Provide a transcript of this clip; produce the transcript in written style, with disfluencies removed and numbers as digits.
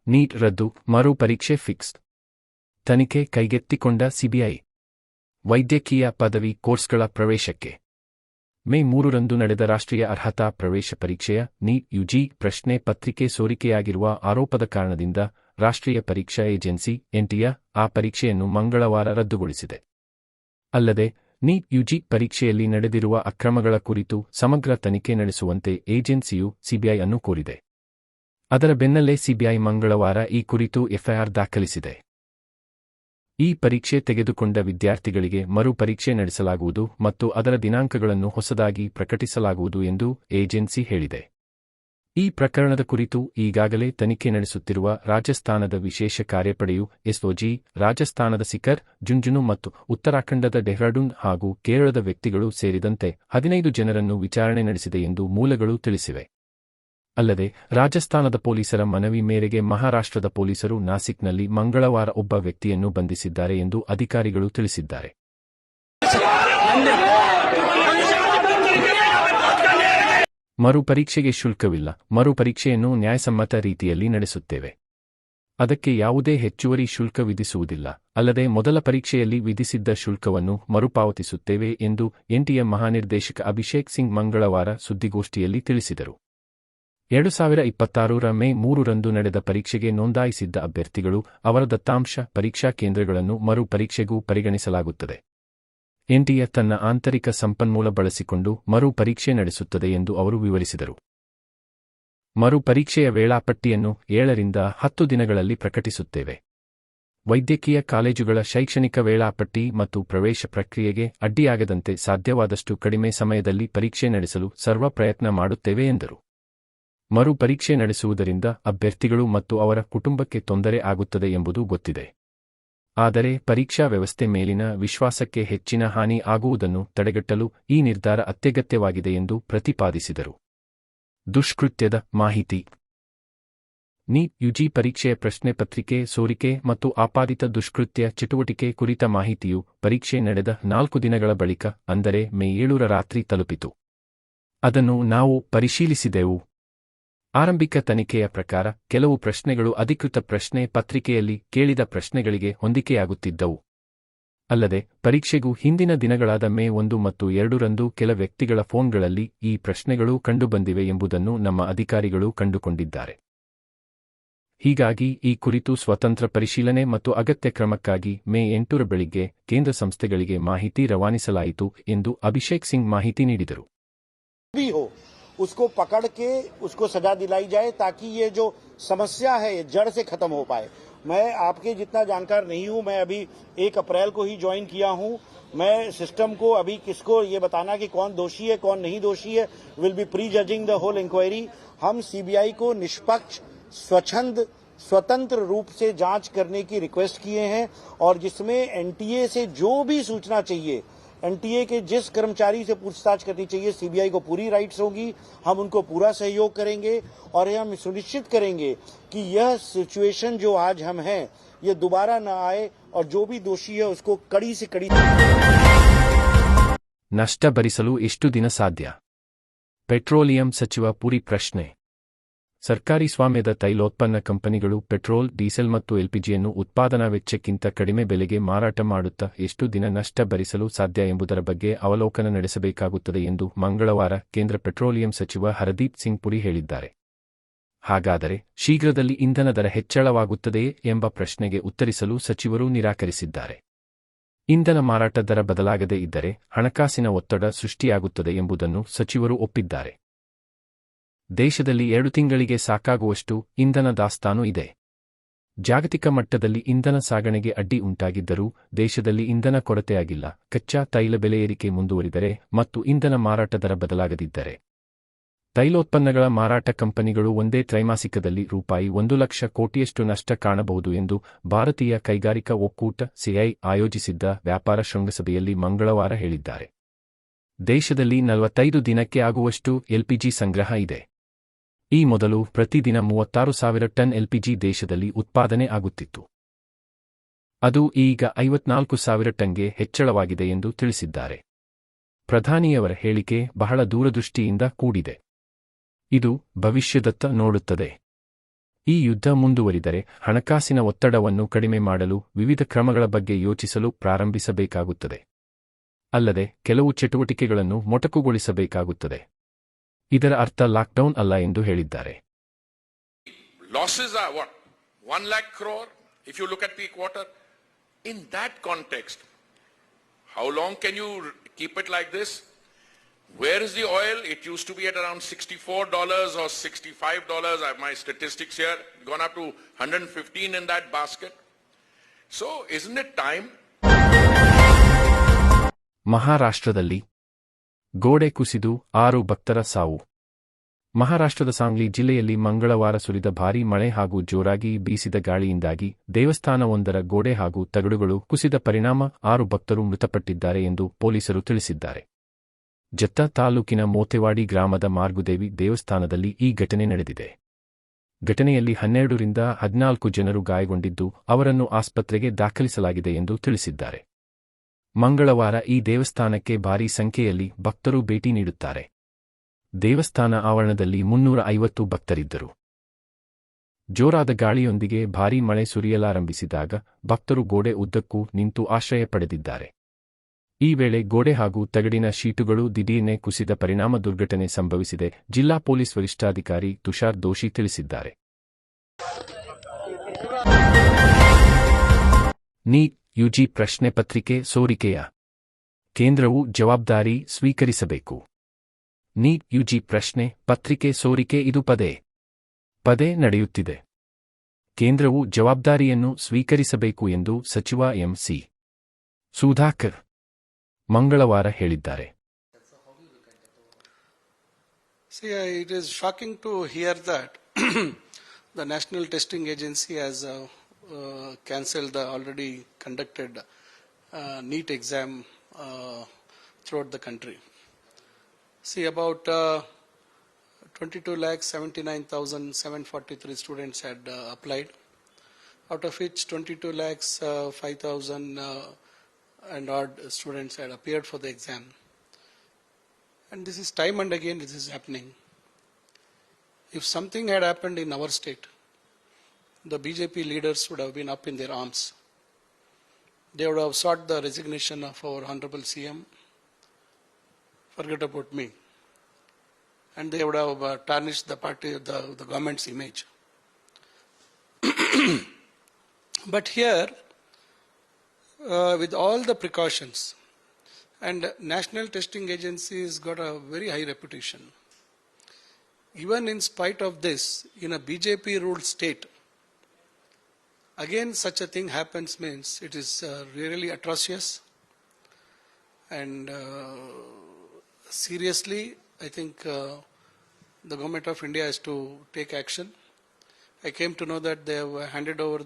Neat ರದ್ದು, ಮರು ಪರೀಕ್ಷೆ ಫಿಕ್ಸ್. ತನಿಖೆ ಕೈಗೆತ್ತಿಕೊಂಡ ಸಿಬಿಐ. ವೈದ್ಯಕೀಯ ಪದವಿ ಕೋರ್ಸ್ಗಳ ಪ್ರವೇಶಕ್ಕೆ ಮೇ 3ರಂದು ನಡೆದ ರಾಷ್ಟ್ರೀಯ ಅರ್ಹತಾ ಪ್ರವೇಶ ಪರೀಕ್ಷೆಯ ನೀಟ್ ಯುಜಿ ಪ್ರಶ್ನೆ ಪತ್ರಿಕೆ ಸೋರಿಕೆಯಾಗಿರುವ ಆರೋಪದ ಕಾರಣದಿಂದ ರಾಷ್ಟ್ರೀಯ ಪರೀಕ್ಷಾ ಏಜೆನ್ಸಿ ಎನ್ಟಿಎ ಆ ಪರೀಕ್ಷೆಯನ್ನು ಮಂಗಳವಾರ ರದ್ದುಗೊಳಿಸಿದೆ. ಅಲ್ಲದೆ ನೀಟ್ ಯುಜಿ ಪರೀಕ್ಷೆಯಲ್ಲಿ ನಡೆದಿರುವ ಅಕ್ರಮಗಳ ಕುರಿತು ಸಮಗ್ರ ತನಿಖೆ ನಡೆಸುವಂತೆ ಏಜೆನ್ಸಿಯು ಸಿಬಿಐ ಅನ್ನು ಕೋರಿದೆ. ಅದರ ಬೆನ್ನಲ್ಲೇ ಸಿಬಿಐ ಮಂಗಳವಾರ ಈ ಕುರಿತು ಎಫ್ಐಆರ್ ದಾಖಲಿಸಿದೆ. ಈ ಪರೀಕ್ಷೆ ತೆಗೆದುಕೊಂಡ ವಿದ್ಯಾರ್ಥಿಗಳಿಗೆ ಮರು ಪರೀಕ್ಷೆ ನಡೆಸಲಾಗುವುದು ಮತ್ತು ಅದರ ದಿನಾಂಕಗಳನ್ನು ಹೊಸದಾಗಿ ಪ್ರಕಟಿಸಲಾಗುವುದು ಎಂದು ಏಜೆನ್ಸಿ ಹೇಳಿದೆ. ಈ ಪ್ರಕರಣದ ಕುರಿತು ಈಗಾಗಲೇ ತನಿಖೆ ನಡೆಸುತ್ತಿರುವ ರಾಜಸ್ಥಾನದ ವಿಶೇಷ ಕಾರ್ಯಪಡೆಯು ಎಸ್ಒಜಿ, ರಾಜಸ್ಥಾನದ ಸಿಕರ್, ಜುಂಜುನು ಮತ್ತು ಉತ್ತರಾಖಂಡದ ಡೆಹ್ರಾಡೂನ್ ಹಾಗೂ ಕೇರಳದ ವ್ಯಕ್ತಿಗಳು ಸೇರಿದಂತೆ 15 ಜನರನ್ನು ವಿಚಾರಣೆ ನಡೆಸಿದೆ ಎಂದು ಮೂಲಗಳು ತಿಳಿಸಿವೆ. ಅಲ್ಲದೆ ರಾಜಸ್ಥಾನದ ಪೊಲೀಸರ ಮನವಿ ಮೇರೆಗೆ ಮಹಾರಾಷ್ಟ್ರದ ಪೊಲೀಸರು ನಾಸಿಕ್ನಲ್ಲಿ ಮಂಗಳವಾರ ಒಬ್ಬ ವ್ಯಕ್ತಿಯನ್ನು ಬಂಧಿಸಿದ್ದಾರೆ ಎಂದು ಅಧಿಕಾರಿಗಳು ತಿಳಿಸಿದ್ದಾರೆ. ಮರುಪರೀಕ್ಷೆಗೆ ಶುಲ್ಕವಿಲ್ಲ. ಮರುಪರೀಕ್ಷೆಯನ್ನು ನ್ಯಾಯಸಮ್ಮತ ರೀತಿಯಲ್ಲಿ ನಡೆಸುತ್ತೇವೆ. ಅದಕ್ಕೆ ಯಾವುದೇ ಹೆಚ್ಚುವರಿ ಶುಲ್ಕ ವಿಧಿಸುವುದಿಲ್ಲ. ಅಲ್ಲದೆ ಮೊದಲ ಪರೀಕ್ಷೆಯಲ್ಲಿ ವಿಧಿಸಿದ್ದ ಶುಲ್ಕವನ್ನು ಮರುಪಾವತಿಸುತ್ತೇವೆ ಎಂದು ಎನ್ಟಿಎ ಮಹಾನಿರ್ದೇಶಕ ಅಭಿಷೇಕ್ ಸಿಂಗ್ ಮಂಗಳವಾರ ಸುದ್ದಿಗೋಷ್ಠಿಯಲ್ಲಿ ತಿಳಿಸಿದರು. 2026ರ ಮೇ 3ರಂದು ನಡೆದ ಪರೀಕ್ಷೆಗೆ ನೋಂದಾಯಿಸಿದ್ದ ಅಭ್ಯರ್ಥಿಗಳು ಅವರ ದತ್ತಾಂಶ ಪರೀಕ್ಷಾ ಕೇಂದ್ರಗಳನ್ನು ಮರು ಪರೀಕ್ಷೆಗೂ ಪರಿಗಣಿಸಲಾಗುತ್ತದೆ. ಎನ್ಟಿಎ ತನ್ನ ಆಂತರಿಕ ಸಂಪನ್ಮೂಲ ಬಳಸಿಕೊಂಡು ಮರು ಪರೀಕ್ಷೆ ನಡೆಸುತ್ತದೆ ಎಂದು ಅವರು ವಿವರಿಸಿದರು. ಮರು ಪರೀಕ್ಷೆಯ ವೇಳಾಪಟ್ಟಿಯನ್ನು 7ರಿಂದ 10 ದಿನಗಳಲ್ಲಿ ಪ್ರಕಟಿಸುತ್ತೇವೆ. ವೈದ್ಯಕೀಯ ಕಾಲೇಜುಗಳ ಶೈಕ್ಷಣಿಕ ವೇಳಾಪಟ್ಟಿ ಮತ್ತು ಪ್ರವೇಶ ಪ್ರಕ್ರಿಯೆಗೆ ಅಡ್ಡಿಯಾಗದಂತೆ ಸಾಧ್ಯವಾದಷ್ಟು ಕಡಿಮೆ ಸಮಯದಲ್ಲಿ ಪರೀಕ್ಷೆ ನಡೆಸಲು ಸರ್ವ ಪ್ರಯತ್ನ ಮಾಡುತ್ತೇವೆ ಎಂದರು. ಮರು ಪರೀಕ್ಷೆ ನಡೆಸುವುದರಿಂದ ಅಭ್ಯರ್ಥಿಗಳು ಮತ್ತು ಅವರ ಕುಟುಂಬಕ್ಕೆ ತೊಂದರೆ ಆಗುತ್ತದೆ ಎಂಬುದು ಗೊತ್ತಿದೆ. ಆದರೆ ಪರೀಕ್ಷಾ ವ್ಯವಸ್ಥೆ ಮೇಲಿನ ವಿಶ್ವಾಸಕ್ಕೆ ಹೆಚ್ಚಿನ ಹಾನಿ ಆಗುವುದನ್ನು ತಡೆಗಟ್ಟಲು ಈ ನಿರ್ಧಾರ ಅತ್ಯಗತ್ಯವಾಗಿದೆ ಎಂದು ಪ್ರತಿಪಾದಿಸಿದರು. ದುಷ್ಕೃತ್ಯದ ಮಾಹಿತಿ. ನೀಟ್ ಯುಜಿ ಪರೀಕ್ಷೆಯ ಪ್ರಶ್ನೆ ಪತ್ರಿಕೆ ಸೋರಿಕೆ ಮತ್ತು ಆಪಾದಿತ ದುಷ್ಕೃತ್ಯ ಚಟುವಟಿಕೆ ಕುರಿತ ಮಾಹಿತಿಯು ಪರೀಕ್ಷೆ ನಡೆದ 4 ದಿನಗಳ ಬಳಿಕ ಅಂದರೆ ಮೇ 7ರ ರಾತ್ರಿ ತಲುಪಿತು. ಅದನ್ನು ನಾವು ಪರಿಶೀಲಿಸಿದೆವು. ಆರಂಭಿಕ ತನಿಖೆಯ ಪ್ರಕಾರ ಕೆಲವು ಪ್ರಶ್ನೆಗಳು ಅಧಿಕೃತ ಪ್ರಶ್ನೆ ಪತ್ರಿಕೆಯಲ್ಲಿ ಕೇಳಿದ ಪ್ರಶ್ನೆಗಳಿಗೆ ಹೊಂದಿಕೆಯಾಗುತ್ತಿದ್ದವು. ಅಲ್ಲದೆ ಪರೀಕ್ಷೆಗೂ ಹಿಂದಿನ ದಿನಗಳಾದ ಮೇ 1 ಮತ್ತು 2ರಂದು ಕೆಲ ವ್ಯಕ್ತಿಗಳ ಫೋನ್ಗಳಲ್ಲಿ ಈ ಪ್ರಶ್ನೆಗಳು ಕಂಡುಬಂದಿವೆ ಎಂಬುದನ್ನು ನಮ್ಮ ಅಧಿಕಾರಿಗಳು ಕಂಡುಕೊಂಡಿದ್ದಾರೆ. ಹೀಗಾಗಿ ಈ ಕುರಿತು ಸ್ವತಂತ್ರ ಪರಿಶೀಲನೆ ಮತ್ತು ಅಗತ್ಯ ಕ್ರಮಕ್ಕಾಗಿ ಮೇ 8ರ ಬೆಳಿಗ್ಗೆ ಕೇಂದ್ರ ಸಂಸ್ಥೆಗಳಿಗೆ ಮಾಹಿತಿ ರವಾನಿಸಲಾಯಿತು ಎಂದು ಅಭಿಷೇಕ್ ಸಿಂಗ್ ಮಾಹಿತಿ ನೀಡಿದರು. उसको पकड़ के उसको सजा दिलाई जाए ताकि ये जो समस्या है ये जड़ से खत्म हो पाए। मैं आपके जितना जानकार नहीं हूं, मैं अभी 1 अप्रैल को ही ज्वाइन किया हूं। मैं सिस्टम को अभी किसको ये बताना कि कौन दोषी है कौन नहीं दोषी है, will be prejudging the whole inquiry. हम सीबीआई को निष्पक्ष स्वतंत्र रूप से जांच करने की रिक्वेस्ट किए हैं और जिसमें एनटीए से जो भी सूचना चाहिए, एनटीए के जिस कर्मचारी से पूछताछ करनी चाहिए, सीबीआई को पूरी राइट्स होगी। हम उनको पूरा सहयोग करेंगे और हम सुनिश्चित करेंगे कि यह सिचुएशन जो आज हम हैं ये दोबारा न आए और जो भी दोषी है उसको कड़ी से कड़ी। ನಷ್ಟ ಭರಿಸಲು ಎಷ್ಟು ದಿನ ಸಾಧ್ಯ? ಪೆಟ್ರೋಲಿಯಂ ಸಚಿವ ಪುರಿ ಪ್ರಶ್ನೆ. ಸರ್ಕಾರಿ ಸ್ವಾಮ್ಯದ ತೈಲೋತ್ಪನ್ನ ಕಂಪನಿಗಳು ಪೆಟ್ರೋಲ್, ಡೀಸೆಲ್ ಮತ್ತು ಎಲ್ಪಿಜಿಯನ್ನು ಉತ್ಪಾದನಾ ವೆಚ್ಚಕ್ಕಿಂತ ಕಡಿಮೆ ಬೆಲೆಗೆ ಮಾರಾಟ ಮಾಡುತ್ತಾ ಎಷ್ಟು ದಿನ ನಷ್ಟ ಭರಿಸಲು ಸಾಧ್ಯ ಎಂಬುದರ ಬಗ್ಗೆ ಅವಲೋಕನ ನಡೆಸಬೇಕಾಗುತ್ತದೆ ಎಂದು ಮಂಗಳವಾರ ಕೇಂದ್ರ ಪೆಟ್ರೋಲಿಯಂ ಸಚಿವ ಹರದೀಪ್ ಸಿಂಗ್ ಪುರಿ ಹೇಳಿದ್ದಾರೆ. ಹಾಗಾದರೆ ಶೀಘ್ರದಲ್ಲಿ ಇಂಧನ ದರ ಹೆಚ್ಚಳವಾಗುತ್ತದೆಯೇ ಎಂಬ ಪ್ರಶ್ನೆಗೆ ಉತ್ತರಿಸಲು ಸಚಿವರು ನಿರಾಕರಿಸಿದ್ದಾರೆ. ಇಂಧನ ಮಾರಾಟ ದರ ಬದಲಾಗದೇ ಇದ್ದರೆ ಹಣಕಾಸಿನ ಒತ್ತಡ ಸೃಷ್ಟಿಯಾಗುತ್ತದೆ ಎಂಬುದನ್ನು ಸಚಿವರು ಒಪ್ಪಿದ್ದಾರೆ. ದೇಶದಲ್ಲಿ 2 ತಿಂಗಳಿಗೆ ಸಾಕಾಗುವಷ್ಟು ಇಂಧನ ದಾಸ್ತಾನು ಇದೆ. ಜಾಗತಿಕ ಮಟ್ಟದಲ್ಲಿ ಇಂಧನ ಸಾಗಣೆಗೆ ಅಡ್ಡಿ ಉಂಟಾಗಿದ್ದರೂ ದೇಶದಲ್ಲಿ ಇಂಧನ ಕೊರತೆಯಾಗಿಲ್ಲ. ಕಚ್ಚಾ ತೈಲ ಬೆಲೆ ಏರಿಕೆ ಮುಂದುವರಿದರೆ ಮತ್ತು ಇಂಧನ ಮಾರಾಟ ದರ ಬದಲಾಗದಿದ್ದರೆ ತೈಲೋತ್ಪನ್ನಗಳ ಮಾರಾಟ ಕಂಪನಿಗಳು ಒಂದೇ ತ್ರೈಮಾಸಿಕದಲ್ಲಿ ₹1 ಲಕ್ಷ ಕೋಟಿಯಷ್ಟು ನಷ್ಟ ಕಾಣಬಹುದು ಎಂದು ಭಾರತೀಯ ಕೈಗಾರಿಕಾ ಒಕ್ಕೂಟ ಸಿಐ ಆಯೋಜಿಸಿದ್ದ ವ್ಯಾಪಾರ ಶೃಂಗಸಭೆಯಲ್ಲಿ ಮಂಗಳವಾರ ಹೇಳಿದ್ದಾರೆ. ದೇಶದಲ್ಲಿ 45 ದಿನಕ್ಕೆ ಆಗುವಷ್ಟು ಎಲ್ಪಿಜಿ ಸಂಗ್ರಹ ಇದೆ. ಈ ಮೊದಲು ಪ್ರತಿದಿನ 36,000 ಟನ್ ಎಲ್ಪಿಜಿ ದೇಶದಲ್ಲಿ ಉತ್ಪಾದನೆ ಆಗುತ್ತಿತ್ತು. ಅದು ಈಗ 54,000 ಟನ್ಗೆ ಹೆಚ್ಚಳವಾಗಿದೆ ಎಂದು ತಿಳಿಸಿದ್ದಾರೆ. ಪ್ರಧಾನಿಯವರ ಹೇಳಿಕೆ ಬಹಳ ದೂರದೃಷ್ಟಿಯಿಂದ ಕೂಡಿದೆ. ಇದು ಭವಿಷ್ಯದತ್ತ ನೋಡುತ್ತದೆ. ಈ ಯುದ್ಧ ಮುಂದುವರಿದರೆ ಹಣಕಾಸಿನ ಒತ್ತಡವನ್ನು ಕಡಿಮೆ ಮಾಡಲು ವಿವಿಧ ಕ್ರಮಗಳ ಬಗ್ಗೆ ಯೋಚಿಸಲು ಪ್ರಾರಂಭಿಸಬೇಕಾಗುತ್ತದೆ. ಅಲ್ಲದೆ ಕೆಲವು ಚಟುವಟಿಕೆಗಳನ್ನು ಮೊಟಕುಗೊಳಿಸಬೇಕಾಗುತ್ತದೆ. ಇದರ ಅರ್ಥ ಲಾಕ್ಡೌನ್ ಅಲ್ಲ ಎಂದು ಹೇಳಿದ್ದಾರೆ. Losses are what? 1 lakh crore if you look at the quarter. In that context, how long can you keep it like this? Where is the oil? It used to be at around $64 or $65. I have my statistics here. Gone up to 115 in that basket. So isn't it time? ಮಹಾರಾಷ್ಟ್ರದಲ್ಲಿ ಗೋಡೆ ಕುಸಿದು 6 ಭಕ್ತರ ಸಾವು. ಮಹಾರಾಷ್ಟ್ರದ ಸಾಂಗ್ಲಿ ಜಿಲ್ಲೆಯಲ್ಲಿ ಮಂಗಳವಾರ ಸುರಿದ ಭಾರೀ ಮಳೆ ಹಾಗೂ ಜೋರಾಗಿ ಬೀಸಿದ ಗಾಳಿಯಿಂದಾಗಿ ದೇವಸ್ಥಾನವೊಂದರ ಗೋಡೆ ಹಾಗೂ ತಗಡುಗಳು ಕುಸಿದ ಪರಿಣಾಮ 6 ಭಕ್ತರು ಮೃತಪಟ್ಟಿದ್ದಾರೆ ಎಂದು ಪೊಲೀಸರು ತಿಳಿಸಿದ್ದಾರೆ. ಜತ್ತ ತಾಲೂಕಿನ ಮೋತೆವಾಡಿ ಗ್ರಾಮದ ಮಾರ್ಗುದೇವಿ ದೇವಸ್ಥಾನದಲ್ಲಿ ಈ ಘಟನೆ ನಡೆದಿದೆ. ಘಟನೆಯಲ್ಲಿ 12 ರಿಂದ 14 ಜನರು ಗಾಯಗೊಂಡಿದ್ದು ಅವರನ್ನು ಆಸ್ಪತ್ರೆಗೆ ದಾಖಲಿಸಲಾಗಿದೆ ಎಂದು ತಿಳಿಸಿದ್ದಾರೆ. ಮಂಗಳವಾರ ಈ ದೇವಸ್ಥಾನಕ್ಕೆ ಭಾರೀ ಸಂಖ್ಯೆಯಲ್ಲಿ ಭಕ್ತರು ಭೇಟಿ ನೀಡುತ್ತಾರೆ. ದೇವಸ್ಥಾನ ಆವರಣದಲ್ಲಿ 350 ಭಕ್ತರಿದ್ದರು. ಜೋರಾದ ಗಾಳಿಯೊಂದಿಗೆ ಭಾರೀ ಮಳೆ ಸುರಿಯಲಾರಂಭಿಸಿದಾಗ ಭಕ್ತರು ಗೋಡೆ ಉದ್ದಕ್ಕೂ ನಿಂತು ಆಶ್ರಯ ಪಡೆದಿದ್ದಾರೆ. ಈ ವೇಳೆ ಗೋಡೆ ಹಾಗೂ ತಗಡಿನ ಶೀಟುಗಳು ದಿಢೀರ್ನೆ ಕುಸಿದ ಪರಿಣಾಮ ದುರ್ಘಟನೆ ಸಂಭವಿಸಿದೆ. ಜಿಲ್ಲಾ ಪೊಲೀಸ್ ವರಿಷ್ಠಾಧಿಕಾರಿ ತುಷಾರ್ ದೋಶಿ ತಿಳಿಸಿದ್ದಾರೆ. ನೀಟ್ ಯುಜಿ ಪ್ರಶ್ನೆ ಪತ್ರಿಕೆ ಸೋರಿಕೆಯ ಕೇಂದ್ರವು ಜವಾಬ್ದಾರಿ ಸ್ವೀಕರಿಸಬೇಕು. ನೀಟ್ ಯುಜಿ ಪ್ರಶ್ನೆ ಪತ್ರಿಕೆ ಸೋರಿಕೆ ಇದು ಪದೇ ನಡೆಯುತ್ತಿದೆ. ಕೇಂದ್ರವು ಜವಾಬ್ದಾರಿಯನ್ನು ಸ್ವೀಕರಿಸಬೇಕು ಎಂದು ಸಚಿವ ಎಂ.ಸಿ. ಸುಧಾಕರ್ ಮಂಗಳವಾರ ಹೇಳಿದ್ದಾರೆ. See, it is shocking to hear that the National Testing Agency has cancelled the already conducted NEET exam throughout the country. See, about 22,79,743 students had applied, out of which 22,05,000 and odd students had appeared for the exam. And this is time and again this is happening. If something had happened in our state, the BJP leaders would have been up in their arms. They would have sought the resignation of our Honorable CM, forget about me, and they would have tarnished the party, the government's image. But here, with all the precautions, and National Testing Agency has got a very high reputation. Even in spite of this, in a BJP-ruled state, again such a thing happens means it is really atrocious. And seriously, I think the government of India has to take action. I came to know that they have handed over